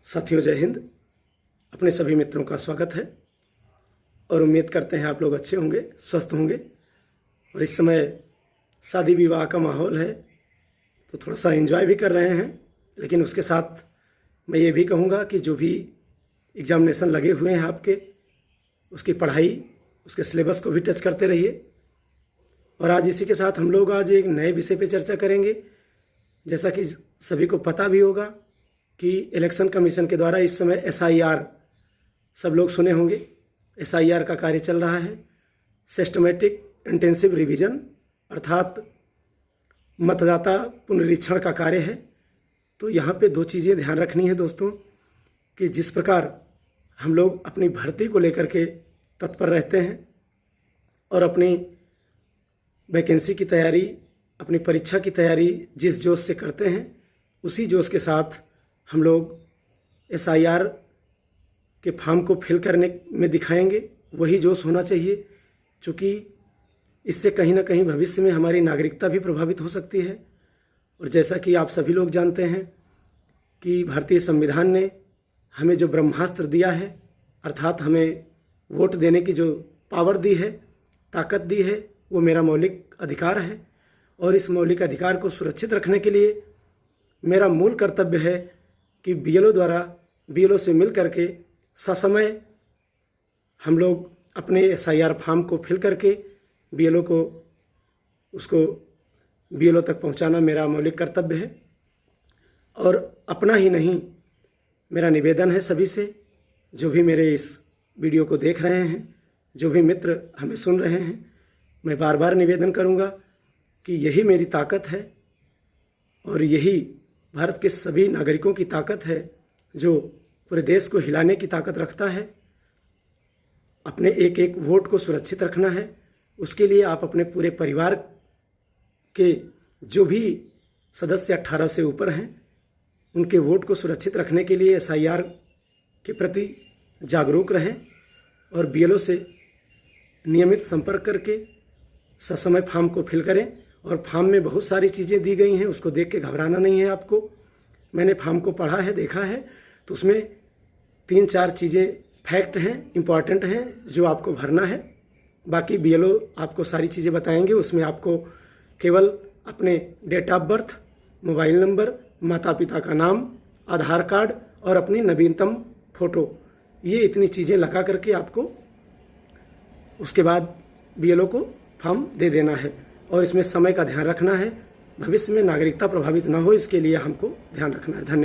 साथियों जय हिंद। अपने सभी मित्रों का स्वागत है और उम्मीद करते हैं आप लोग अच्छे होंगे, स्वस्थ होंगे। और इस समय शादी विवाह का माहौल है तो थोड़ा सा एंजॉय भी कर रहे हैं, लेकिन उसके साथ मैं ये भी कहूँगा कि जो भी एग्जामिनेशन लगे हुए हैं आपके, उसकी पढ़ाई, उसके सिलेबस को भी टच करते रहिए। और आज इसी के साथ हम लोग आज एक नए विषय पे चर्चा करेंगे। जैसा कि सभी को पता भी होगा कि इलेक्शन कमीशन के द्वारा इस समय SIR, सब लोग सुने होंगे, SIR का कार्य चल रहा है। सिस्टमेटिक इंटेंसिव रिवीजन, अर्थात मतदाता पुनरीक्षण का कार्य है। तो यहाँ पे दो चीज़ें ध्यान रखनी है दोस्तों, कि जिस प्रकार हम लोग अपनी भर्ती को लेकर के तत्पर रहते हैं और अपनी वैकेंसी की तैयारी, अपनी परीक्षा की तैयारी जिस जोश से करते हैं, उसी जोश के साथ हम लोग SIR के फॉर्म को फिल करने में दिखाएंगे। वही जोश होना चाहिए, क्योंकि इससे कहीं ना कहीं भविष्य में हमारी नागरिकता भी प्रभावित हो सकती है। और जैसा कि आप सभी लोग जानते हैं कि भारतीय संविधान ने हमें जो ब्रह्मास्त्र दिया है, अर्थात हमें वोट देने की जो पावर दी है, ताकत दी है, वो मेरा मौलिक अधिकार है। और इस मौलिक अधिकार को सुरक्षित रखने के लिए मेरा मूल कर्तव्य है कि BLO से मिल करके ससमय हम लोग अपने SIR फॉर्म को फिल करके BLO तक पहुंचाना मेरा मौलिक कर्तव्य है। और अपना ही नहीं, मेरा निवेदन है सभी से, जो भी मेरे इस वीडियो को देख रहे हैं, जो भी मित्र हमें सुन रहे हैं, मैं बार बार निवेदन करूंगा कि यही मेरी ताकत है और यही भारत के सभी नागरिकों की ताकत है, जो पूरे देश को हिलाने की ताकत रखता है। अपने एक एक वोट को सुरक्षित रखना है। उसके लिए आप अपने पूरे परिवार के जो भी सदस्य 18 से ऊपर हैं, उनके वोट को सुरक्षित रखने के लिए SIR के प्रति जागरूक रहें और BLO से नियमित संपर्क करके ससमय फॉर्म को फिल करें। और फॉर्म में बहुत सारी चीज़ें दी गई हैं, उसको देख के घबराना नहीं है आपको। मैंने फॉर्म को पढ़ा है, देखा है, तो उसमें 3-4 चीज़ें फैक्ट हैं, इम्पॉर्टेंट हैं, जो आपको भरना है। बाकी BLO आपको सारी चीज़ें बताएंगे। उसमें आपको केवल अपने date of birth, mobile number, माता पिता का नाम, आधार कार्ड और अपनी नवीनतम फ़ोटो, ये इतनी चीज़ें लगा करके आपको उसके बाद BLO को फॉर्म दे देना है। और इसमें समय का ध्यान रखना है, भविष्य में नागरिकता प्रभावित ना हो, इसके लिए हमको ध्यान रखना है। धन्यवाद।